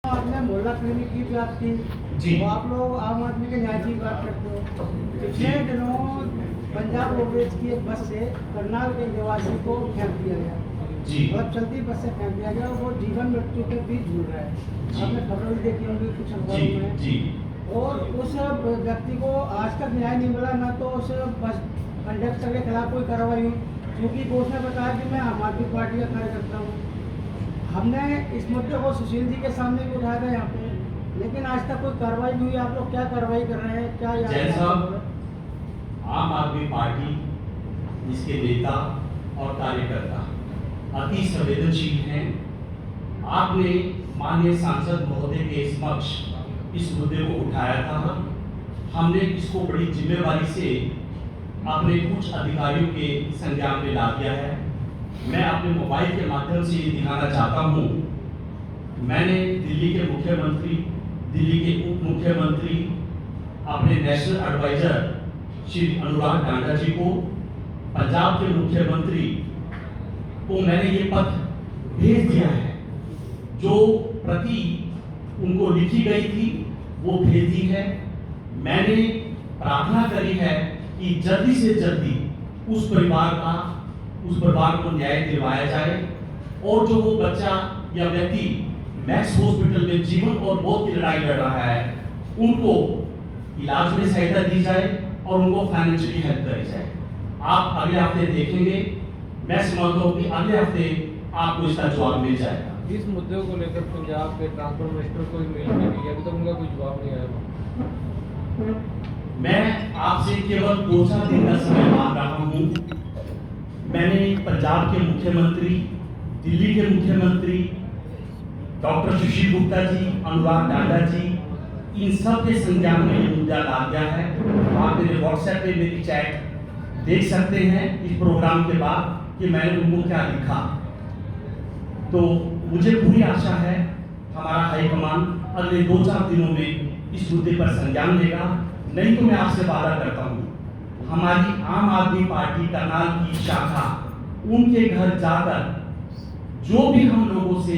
आपने मोहल्ला क्लिनिक की बात की जी। तो आप लोग आम आदमी के न्याय की बात करते हो। पिछले दिनों पंजाब रोडवेज की एक बस से करनाल के निवासी को फेंक दिया गया जी। मतलब चलती बस से फेंक दिया गया और वो जीवन मृत्यु के बीच झूल रहा है। आपने खबर भी देखी होंगी कुछ अखबारों में। जी। और उस व्यक्ति को आज तक न्याय नहीं मिला, ना तो उस बस कंडक्टर के खिलाफ कोई कार्रवाई हुई, क्योंकि वो उसने बताया कि मैं आम आदमी पार्टी का कार्यकर्ता हूँ। हमने इस मुद्दे को सुशील जी के सामने भी उठाया था यहाँ पे, लेकिन आज तक कोई कार्रवाई नहीं हुई। आप लोग क्या कार्रवाई कर रहे हैं, क्या जैसा आम आदमी पार्टी, इसके नेता और कार्यकर्ता अति संवेदनशील हैं। आपने माननीय सांसद महोदय के समक्ष इस मुद्दे को उठाया था। हमने इसको बड़ी जिम्मेवारी से अपने कुछ अधिकारियों के संज्ञान में ला दिया है। मैं अपने मोबाइल के माध्यम से ये दिखाना चाहता हूँ, मैंने दिल्ली के मुख्यमंत्री, दिल्ली के उप मुख्यमंत्री, अपने नेशनल एडवाइजर श्री अनुराग डांडा जी को, पंजाब के मुख्यमंत्री को मैंने ये पत्र भेज दिया है। जो प्रति उनको लिखी गई थी वो भेज दी है। मैंने प्रार्थना करी है कि जल्दी से जल्दी उस परिवार को न्याय दिलवाया जाए और जो वो बच्चा या व्यक्ति मैक्स हॉस्पिटल में जीवन और मौत की लड़ाई लड़ रहा है, उनको इलाज में सहायता दी जाए और उनको फाइनेंशियली हेल्प करी जाए। आप अगले हफ्ते देखेंगे, मैं समझता हूँ कि अगले हफ्ते आपको इसका जवाब मिल जाएगा। इस मुद्दे को लेकर पंजाब के ट्रांसपोर्ट मिनिस्टर को मेल की गई है, अभी तक उनका कोई जवाब नहीं आया। मैं आपसे केवल 2-4 दिन का समय मांग रहा हूँ। मैंने पंजाब के मुख्यमंत्री, दिल्ली के मुख्यमंत्री डॉक्टर सुशील गुप्ता जी, अनुराग डांडा जी, इन सब के संज्ञान में ये मुद्दा ला दिया है। आप मेरे व्हाट्सएप पे मेरी चैट देख सकते हैं इस प्रोग्राम के बाद कि मैंने उनको क्या लिखा। तो मुझे पूरी आशा है हमारा हाईकमान अगले 2-4 दिनों में इस मुद्दे पर संज्ञान लेगा। नहीं तो मैं आपसे वादा करता हूँ, हमारी आम आदमी पार्टी करनाल की शाखा उनके घर जाकर जो भी हम लोगों से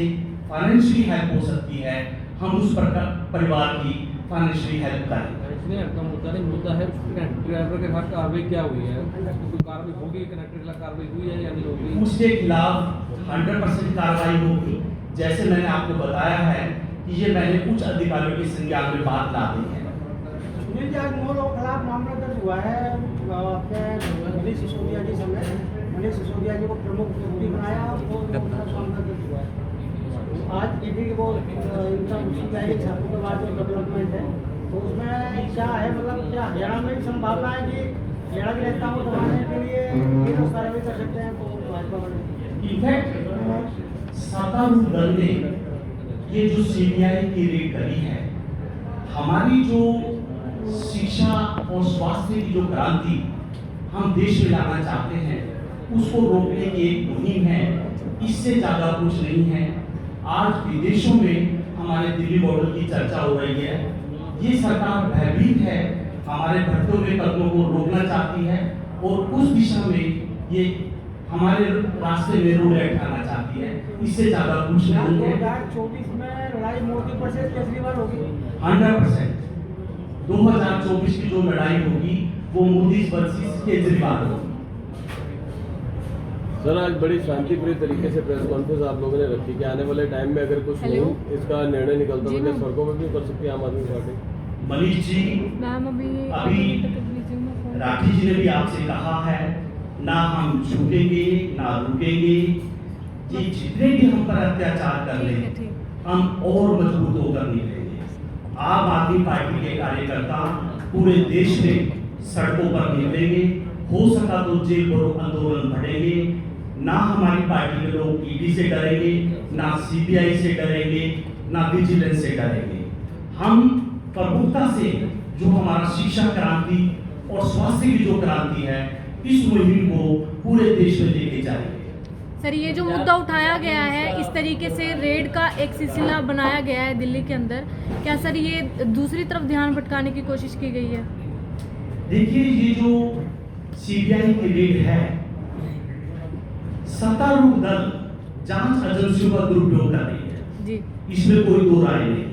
फाइनेंशियली हेल्प हो सकती है, हम उस परिवार की फाइनेंशियली हेल्प करें। इसलिए आपका मुद्दा नहीं, मुद्दा है ड्राइवर के खिलाफ कार्रवाई क्या हुई है, कोई कार्रवाई होगी, कंडक्टर के खिलाफ कार्रवाई हुई है या नहीं होगी? उसके खिलाफ 100% कार्रवाई होगी। जैसे मैंने आपको बताया है कि ये मैंने कुछ अधिकारियों के संज्ञान में बात ला दी है। सुनील जी, आज 9 लोगों के खिलाफ मामला दर्ज हुआ है। आपके मनीष सिसोदिया जी समेत मनीष सिसोदिया जी को प्रमुख व्यक्ति बनाया और वो मामला दर्ज हुआ है। आज ईडी वो इनकम सीबीआई छापों के बाद जो डेवलपमेंट है, तो उसमें क्या है, मतलब क्या हरियाणा में संभावना है कि हरियाणा के नेताओं को दबाने के लिए कार्रवाई कर सकते हैं? तो भाजपा वाले इनफैक्ट सत्तारूढ़ दल ने ये जो सीबीआई की रेड करी है, हमारी जो शिक्षा और स्वास्थ्य की जो क्रांति हम देश में लाना चाहते हैं, उसको रोकने की एक मुहिम है। इससे ज्यादा कुछ नहीं है। आज विदेशों में हमारे दिल्ली मॉडल की चर्चा हो रही है। ये सरकार भयभीत है, हमारे बढ़ते हुए कदमों को रोकना चाहती है और उस दिशा में ये हमारे रास्ते में रोड अटकाना चाहती है। इससे ज्यादा कुछ नहीं है। 2024 में लड़ाई मोदी पर से केजरीवाल होगी 100%। 2024 की जो लड़ाई होगी वो मोदी वर्सेस केजरीवाल होगी। सर, आज बड़ी शांतिप्रिय तरीके से प्रेस कॉन्फ्रेंस आप लोगों ने रखी कि आने वाले टाइम में अगर कुछ हो इसका निर्णय निकलता है, सड़कों पर भी कर सकती है आम आदमी पार्टी। मनीष जी, अभी राठी जी ने भी आपसे कहा है, ना हम झुकेंगे ना रुकेंगे। ये जितने भी हम पर अत्याचार कर रहे हैं, हम और मजबूत होकर निकलेंगे। आम आदमी पार्टी के कार्यकर्ता पूरे देश में सड़कों पर निकलेंगे। हो सका तो जेल भरो आंदोलन बढ़ेंगे। ना हमारी पार्टी के लोग ईडी से डरेंगे, ना सीबीआई से डरेंगे, ना विजिलेंस से डरेंगे। हम प्रमुखता से जो हमारा शिक्षा क्रांति और स्वास्थ्य की जो क्रांति है, इस मुहिम को पूरे देश में लेके जाएंगे। सर, ये जो मुद्दा उठाया गया है, इस तरीके से रेड का एक सिलसिला बनाया गया है दिल्ली के अंदर, क्या सर ये दूसरी तरफ ध्यान भटकाने की कोशिश की गई है? देखिए, ये जो सीबीआई की रेड है, सत्तारूढ़ दल जांच एजेंसियों का दुरुपयोग कर रही है। जी। इसमें कोई दो राय नहीं है।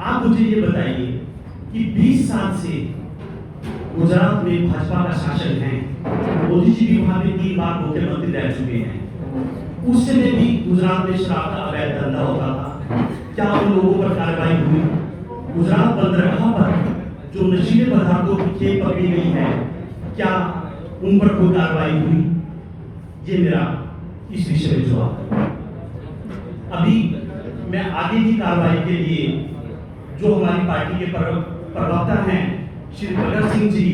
आप मुझे ये बताइए कि 20 साल से गुजरात में भाजपा का शासन है, मोदी जी भी वहां पे 3 बार मुख्यमंत्री रह चुके हैं। उस समय भी गुजरात में शराब का अवैध धंधा होता था, क्या उन लोगों पर कार्रवाई हुई? गुजरात बंदरगाह पर जो नशीले पदार्थों की खेप पकड़ी गई है, क्या उन पर कोई कार्रवाई हुई? ये मेरा इस विषय में जवाब है। अभी मैं आगे की कार्रवाई के लिए जो हमारी पार्टी के प्रवक्ता हैं श्री भगत सिंह जी,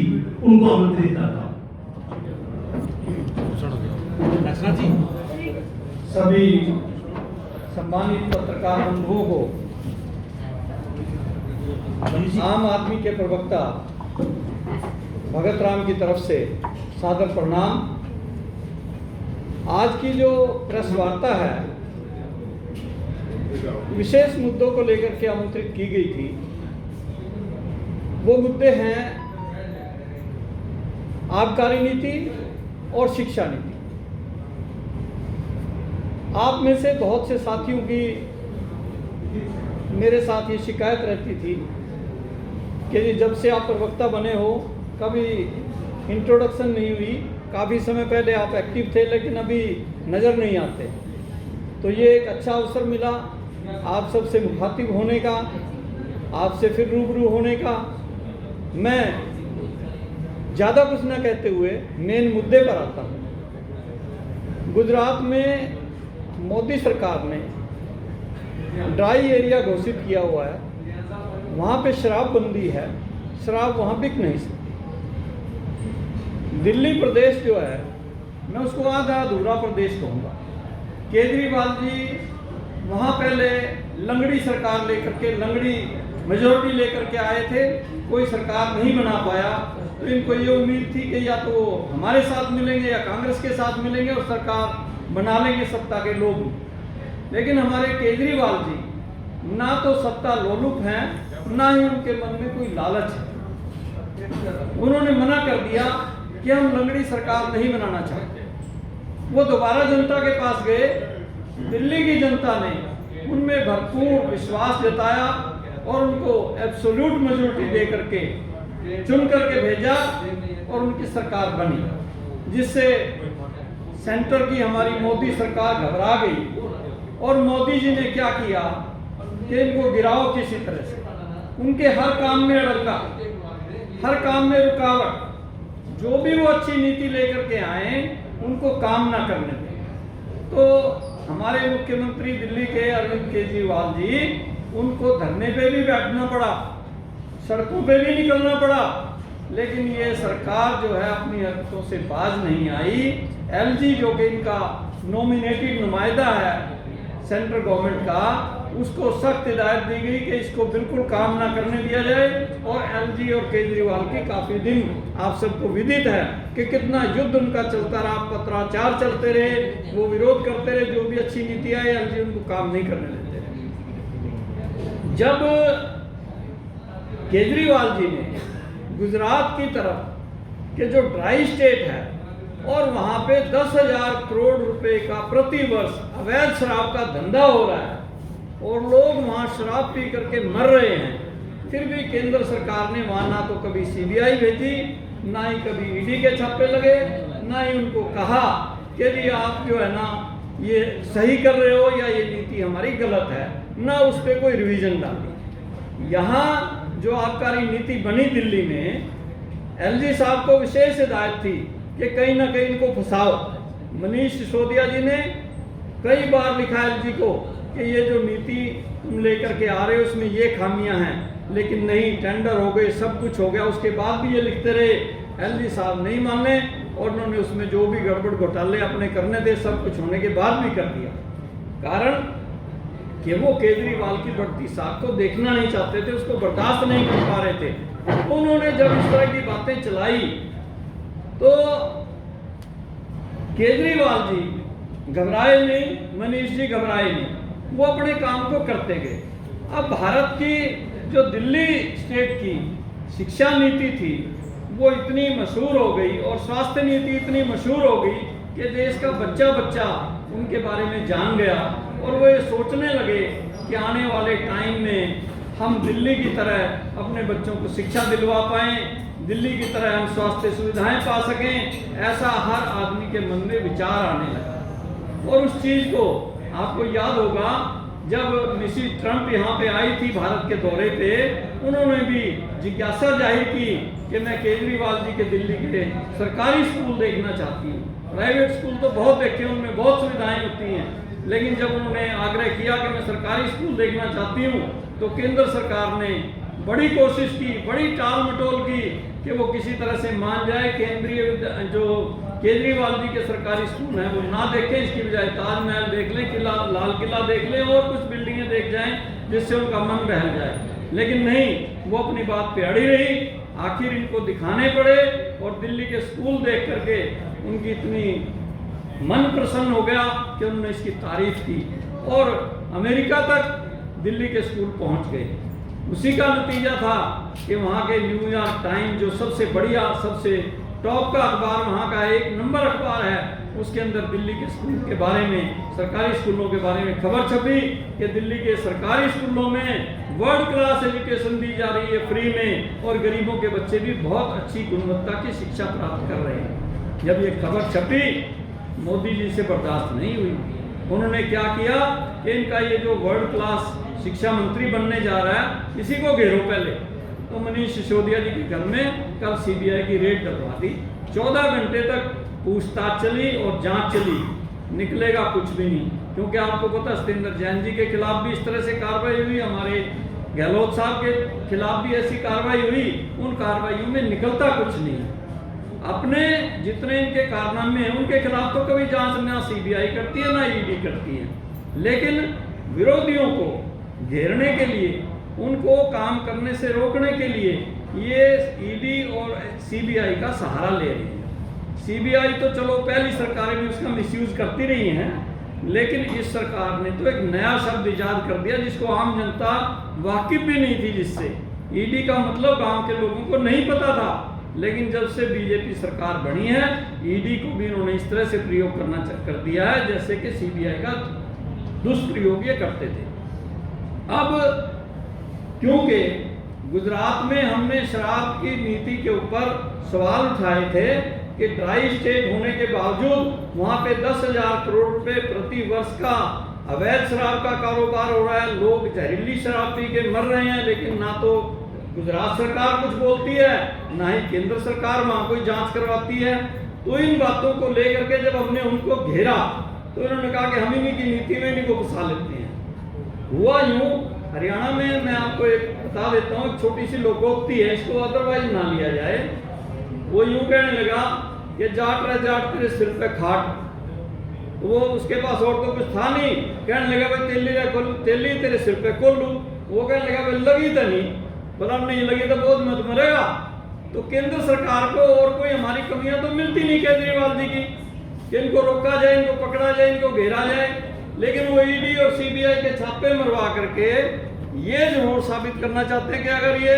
उनको आमंत्रित करता हूं। सभी सम्मानित पत्रकार बंधुओं को आम आदमी के प्रवक्ता भगत राम की तरफ से सादर प्रणाम। आज की जो प्रेस वार्ता है विशेष मुद्दों को लेकर के आमंत्रित की गई थी। वो मुद्दे हैं आबकारी नीति और शिक्षा नीति। आप में से बहुत से साथियों की मेरे साथ ये शिकायत रहती थी कि जब से आप प्रवक्ता बने हो कभी इंट्रोडक्शन नहीं हुई, काफ़ी समय पहले आप एक्टिव थे लेकिन अभी नज़र नहीं आते। तो ये एक अच्छा अवसर मिला आप सबसे मुखातिब होने का, आपसे फिर रूबरू होने का। मैं ज़्यादा कुछ न कहते हुए मेन मुद्दे पर आता हूँ। गुजरात में मोदी सरकार ने ड्राई एरिया घोषित किया हुआ है, वहाँ पे शराबबंदी है, शराब वहाँ बिक नहीं सकती। दिल्ली प्रदेश जो है मैं उसको आधा अधूरा प्रदेश कहूँगा। केजरीवाल जी वहाँ पहले लंगड़ी सरकार लेकर के, लंगड़ी मेजोरिटी लेकर के आए थे, कोई सरकार नहीं बना पाया। तो इनको ये उम्मीद थी कि या तो वो हमारे साथ मिलेंगे या कांग्रेस के साथ मिलेंगे और सरकार बना लेंगे सत्ता के लोग। लेकिन हमारे केजरीवाल जी ना तो सत्ता लोलुप हैं, ना ही उनके मन में कोई लालच है। उन्होंने मना कर दिया कि हम लंगड़ी सरकार नहीं बनाना चाहते। वो दोबारा जनता के पास गए, दिल्ली की जनता ने उनमें भरपूर विश्वास जताया और उनको एब्सोल्यूट मेजॉरिटी दे करके चुन करके भेजा और उनकी सरकार बनी, जिससे सेंटर की हमारी मोदी सरकार घबरा गई। और मोदी जी ने क्या किया कि इनको गिराओ किसी तरह से, उनके हर काम में अड़ंगा, हर काम में रुकावट, जो भी वो अच्छी नीति लेकर के आए उनको काम ना करने दें। तो हमारे मुख्यमंत्री दिल्ली के अरविंद केजरीवाल जी, उनको धरने पे भी बैठना पड़ा, सड़कों पे भी निकलना पड़ा, लेकिन ये सरकार जो है अपनी हरकतों से बाज नहीं आई। एलजी जो कि इनका नॉमिनेटेड नुमाइंदा है सेंट्रल गवर्नमेंट का, उसको सख्त हिदायत दी गई कि इसको बिल्कुल काम ना करने दिया जाए। और एलजी और केजरीवाल की काफ़ी दिन आप सबको विदित है कि कितना युद्ध उनका चलता रहा, पत्राचार चलते रहे, वो विरोध करते रहे, जो भी अच्छी नीति आई एलजी उनको काम नहीं करने देते। जब केजरीवाल जी ने गुजरात की तरफ के जो ड्राई स्टेट है और वहाँ पे 10,000 करोड़ रुपए का प्रति वर्ष अवैध शराब का धंधा हो रहा है और लोग वहाँ शराब पी करके मर रहे हैं, फिर भी केंद्र सरकार ने वहाँ ना तो कभी सीबीआई भेजी, ना ही कभी ईडी के छापे लगे, ना ही उनको कहा कि जी आप जो है ना ये सही कर रहे हो या ये नीति हमारी गलत है, ना उस पर कोई रिवीजन डाली। यहाँ जो आबकारी नीति बनी दिल्ली में, एलजी साहब को विशेष हिदायत थी कि कहीं ना कहीं इनको फंसाओ। मनीष सिसोदिया जी ने कई बार लिखा एलजी को कि ये जो नीति तुम लेकर के आ रहे हो उसमें ये खामियां हैं, लेकिन नहीं, टेंडर हो गए, सब कुछ हो गया, उसके बाद भी ये लिखते रहे। एलजी साहब नहीं माने और उन्होंने उसमें जो भी गड़बड़ घोटाले अपने करने थे सब कुछ होने के बाद भी कर दिया। कारण कि वो केजरीवाल की बढ़ती साख को देखना नहीं चाहते थे, उसको बर्दाश्त नहीं कर पा रहे थे। उन्होंने जब इस तरह की बातें चलाई तो केजरीवाल जी घबराए नहीं, मनीष जी घबराए नहीं, वो अपने काम को करते गए। अब भारत की जो दिल्ली स्टेट की शिक्षा नीति थी वो इतनी मशहूर हो गई और स्वास्थ्य नीति इतनी मशहूर हो गई कि देश का बच्चा बच्चा उनके बारे में जान गया और वो ये सोचने लगे कि आने वाले टाइम में हम दिल्ली की तरह अपने बच्चों को शिक्षा दिलवा पाएं, दिल्ली की तरह हम स्वास्थ्य सुविधाएं पा सकें, ऐसा हर आदमी के मन में विचार आने लगा। और उस चीज़ को आपको याद होगा, जब मिसेस ट्रंप यहाँ पे आई थी भारत के दौरे पे, उन्होंने भी जिज्ञासा जाहिर की कि मैं केजरीवाल जी के दिल्ली के सरकारी स्कूल देखना चाहती हूँ। प्राइवेट स्कूल तो बहुत देखे, उनमें बहुत सुविधाएं होती हैं, लेकिन जब उन्होंने आग्रह किया कि मैं सरकारी स्कूल देखना चाहती हूँ, तो केंद्र सरकार ने बड़ी कोशिश की, बड़ी टाल मटोल की कि वो किसी तरह से मान जाए, केंद्रीय जो केजरीवाल जी के सरकारी स्कूल हैं वो ना देखें, इसकी बजाय ताजमहल देख लें, किला लाल किला देख लें और कुछ बिल्डिंगें देख जाएं जिससे उनका मन बहल जाए। लेकिन नहीं, वो अपनी बात पे अड़ी रही। आखिर इनको दिखाने पड़े और दिल्ली के स्कूल देख करके उनकी इतनी मन प्रसन्न हो गया कि उन्होंने इसकी तारीफ की और अमेरिका तक दिल्ली के स्कूल पहुंच गए। उसी का नतीजा था कि वहाँ के न्यूयॉर्क टाइम, जो सबसे बढ़िया, सबसे टॉप का अखबार, वहाँ का 1 नंबर अखबार है, उसके अंदर दिल्ली के स्कूल के बारे में, सरकारी स्कूलों के बारे में खबर छपी कि दिल्ली के सरकारी स्कूलों में वर्ल्ड क्लास एजुकेशन दी जा रही है फ्री में, और गरीबों के बच्चे भी बहुत अच्छी गुणवत्ता की शिक्षा प्राप्त कर रहे हैं। जब ये खबर छपी, मोदी जी से बर्दाश्त नहीं हुई। उन्होंने क्या किया कि इनका ये जो वर्ल्ड क्लास शिक्षा मंत्री बनने जा रहा है, इसी को घेरो पहले। तो मनीष सिसोदिया जी के घर में कल सीबीआई की रेड डलवा दी। 14 घंटे तक पूछताछ चली और जांच चली, निकलेगा कुछ भी नहीं। क्योंकि आपको पता, सत्येंद्र जैन जी के खिलाफ भी इस तरह से कार्रवाई हुई, हमारे गहलोत साहब के खिलाफ भी ऐसी कार्रवाई हुई, उन कार्रवाइयों में निकलता कुछ नहीं। अपने जितने इनके कारनामे हैं उनके खिलाफ तो कभी जांच ना सीबीआई करती है ना ईडी करती है, लेकिन विरोधियों को घेरने के लिए, उनको काम करने से रोकने के लिए ये ईडी और सीबीआई का सहारा ले रही है। सीबीआई तो चलो पहली सरकारें भी उसका मिसयूज करती रही हैं, लेकिन इस सरकार ने तो एक नया शब्द इजाद कर दिया जिसको आम जनता वाकिफ भी नहीं थी, जिससे ईडी का मतलब गांव के लोगों को नहीं पता था। लेकिन जब से बीजेपी सरकार बनी है, ईडी को भी उन्होंने इस तरह से प्रयोग करना कर दिया है जैसे कि सीबीआई का दुष्प्रयोग ये करते थे। अब क्योंकि गुजरात में हमने शराब की नीति के ऊपर सवाल उठाए थे कि ड्राई स्टेट होने के बावजूद वहाँ पे 10,000 करोड़ रुपए प्रति वर्ष का अवैध शराब का कारोबार हो रहा है, लोग जहरीली शराब पी के मर रहे हैं, लेकिन ना तो गुजरात सरकार कुछ बोलती है, ना ही केंद्र सरकार वहाँ कोई जांच करवाती है। तो इन बातों को लेकर के जब हमने उनको घेरा तो इन्होंने कहा कि हम इन्हीं की नीति में इन्हीं को फंसा लेते हैं। हुआ यूं, हरियाणा में मैं आपको एक बता देता हूँ, एक छोटी सी लोकोक्ति है, इसको अदरवाइज ना लिया जाए। वो यूं कहने लगा कि जाट रह जाट तेरे सिर पे खाट। वो उसके पास और तो कुछ था नहीं, कहने लगा भाई तेली तेरे सिर पे कोल्लू। वो कहने लगा भाई लगी तो नहीं, बोला नहीं लगी तो बहुत मत मरेगा। तो केंद्र सरकार को और कोई हमारी कमियां तो मिलती नहीं केजरीवाल जी की कि इनको रोका जाए, इनको पकड़ा जाए, इनको घेरा जाए, लेकिन वो ईडी और सीबीआई के छापे मरवा करके ये जरूर साबित करना चाहते हैं कि अगर ये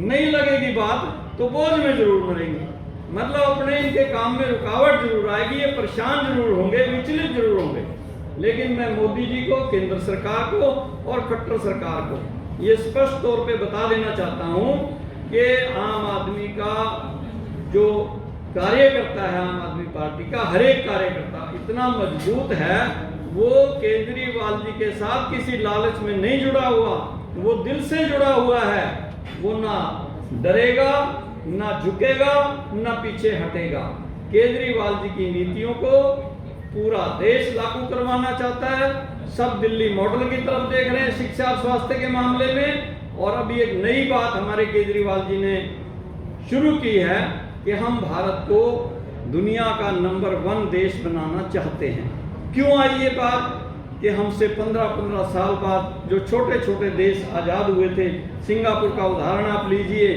नहीं लगेगी बात तो बोझ में जरूर मरेंगे। मतलब अपने इनके काम में रुकावट जरूर आएगी, ये परेशान जरूर होंगे, विचलित जरूर होंगे। लेकिन मैं मोदी जी को, केंद्र सरकार को और खट्टर सरकार को ये स्पष्ट तौर पे बता देना चाहता हूँ कि आम आदमी का जो कार्यकर्ता है, आम आदमी पार्टी का हर एक कार्यकर्ता इतना मजबूत है, वो केजरीवाल जी के साथ किसी लालच में नहीं जुड़ा हुआ, वो दिल से जुड़ा हुआ है। वो ना डरेगा, ना झुकेगा, ना पीछे हटेगा। केजरीवाल जी की नीतियों को पूरा देश लागू करवाना चाहता है। सब दिल्ली मॉडल की तरफ देख रहे हैं शिक्षा और स्वास्थ्य के मामले में। और अभी एक नई बात हमारे केजरीवाल जी ने शुरू की है कि हम भारत को दुनिया का नंबर 1 देश बनाना चाहते हैं। क्यों आई ये बात कि हमसे 15-15 साल बाद जो छोटे छोटे देश आज़ाद हुए थे, सिंगापुर का उदाहरण आप लीजिए,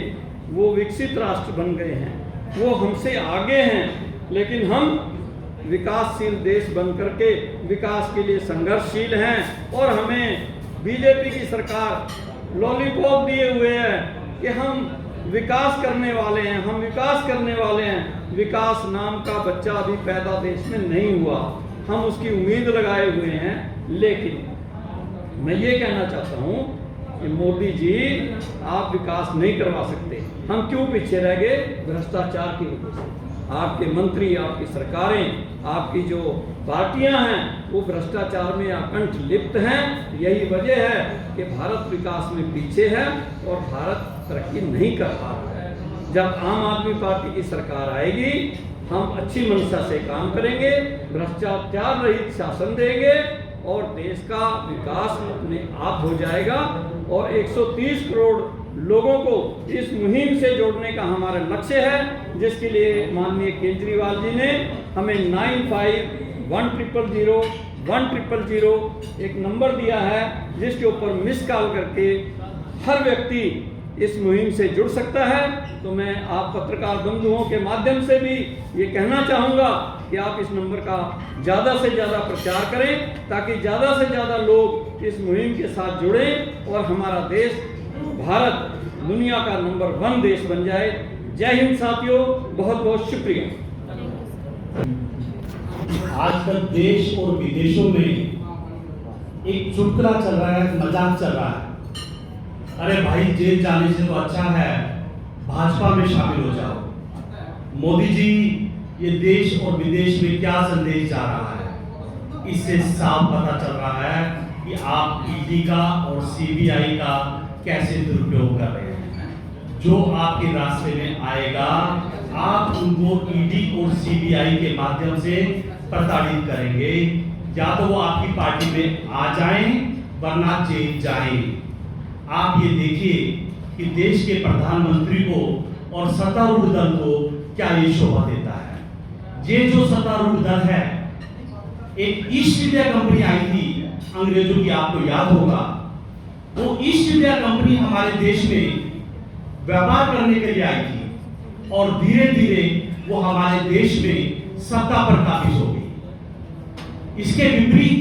वो विकसित राष्ट्र बन गए हैं, वो हमसे आगे हैं, लेकिन हम विकासशील देश बन करके विकास के लिए संघर्षशील हैं। और हमें बीजेपी की सरकार लॉलीपॉप दिए हुए है कि हम विकास करने वाले हैं, हम विकास करने वाले हैं। विकास नाम का बच्चा अभी पैदा देश में नहीं हुआ। हम उसकी उम्मीद लगाए हुए हैं। लेकिन मैं ये कहना चाहता हूँ कि मोदी जी आप विकास नहीं करवा सकते। हम क्यों पीछे रह गए? भ्रष्टाचार की वजह से। आपके मंत्री, आपकी सरकारें, आपकी जो पार्टियां हैं वो भ्रष्टाचार में अकंठ लिप्त हैं। यही वजह है कि भारत विकास में पीछे है और भारत तरक्की नहीं कर पा रहा है। जब आम आदमी पार्टी की सरकार आएगी, हम अच्छी मंशा से काम करेंगे, भ्रष्टाचार रहित शासन देंगे और देश का विकास अपने आप हो जाएगा। और 130 करोड़ लोगों को इस मुहिम से जोड़ने का हमारा लक्ष्य है, जिसके लिए माननीय केजरीवाल जी ने हमें 9510001000 एक नंबर दिया है, जिसके ऊपर मिस कॉल करके हर व्यक्ति इस मुहिम से जुड़ सकता है। तो मैं आप पत्रकार बंधुओं के माध्यम से भी ये कहना चाहूँगा कि आप इस नंबर का ज़्यादा से ज़्यादा प्रचार करें, ताकि ज़्यादा से ज़्यादा लोग इस मुहिम के साथ जुड़ें और हमारा देश भारत दुनिया का नंबर 1 देश बन जाए। जय हिंद साथियों, बहुत बहुत शुक्रिया। आजकल देश और विदेशों में एक चुटकुला चल रहा है, मजाक चल रहा है। अरे भाई, जेल जाने से तो अच्छा है भाजपा में शामिल हो जाओ। मोदी जी ये देश और विदेश में क्या संदेश जा रहा है, इससे साफ पता चल रहा है कि आप ईडी का और सीबीआई का कैसे दुरुपयोग कर रहे हैं। जो आपके रास्ते में आएगा, आप उनको ईडी और सीबीआई के माध्यम से प्रताड़ित करेंगे। या तो वो आपकी पार्टी में आ जाएं, वरना जेल जाएं। आप ये देखिए कि देश के प्रधानमंत्री को और सत्तारूढ़ दल को क्या ये शोभा देता है। ये जो सत्तारूढ़ दल है, एक ईस्ट इंडिया कंपनी आई थी अंग्रेजों की, आपको याद होगा। वो ईस्ट इंडिया कंपनी हमारे देश में व्यापार करने के लिए आई थी और धीरे धीरे वो हमारे देश में सत्ता पर काबिज हो गई। इसके विपरीत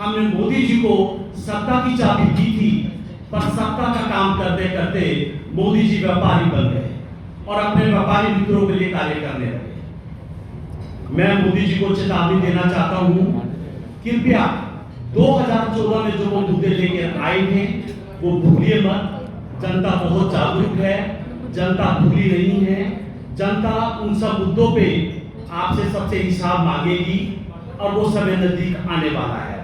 हमने मोदी जी को सत्ता की चाबी दी थी, पर सत्ता का काम करते करते मोदी जी व्यापारी बन गए और अपने व्यापारी मित्रों के लिए कार्य करने लगे। मैं मोदी जी को चेतावनी देना चाहता हूं, कृपया 2014 में जो वो मुद्दे लेकर आए थे वो भूलिए मत। जनता बहुत जागरूक है, जनता भूली नहीं है। जनता उन सब मुद्दों पे आपसे सबसे हिसाब मांगेगी और वो समय नजदीक आने वाला है।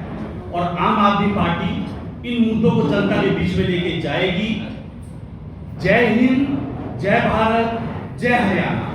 और आम आदमी पार्टी इन मुद्दों को जनता के बीच में लेके जाएगी। जय हिंद, जय भारत, जय हरियाणा।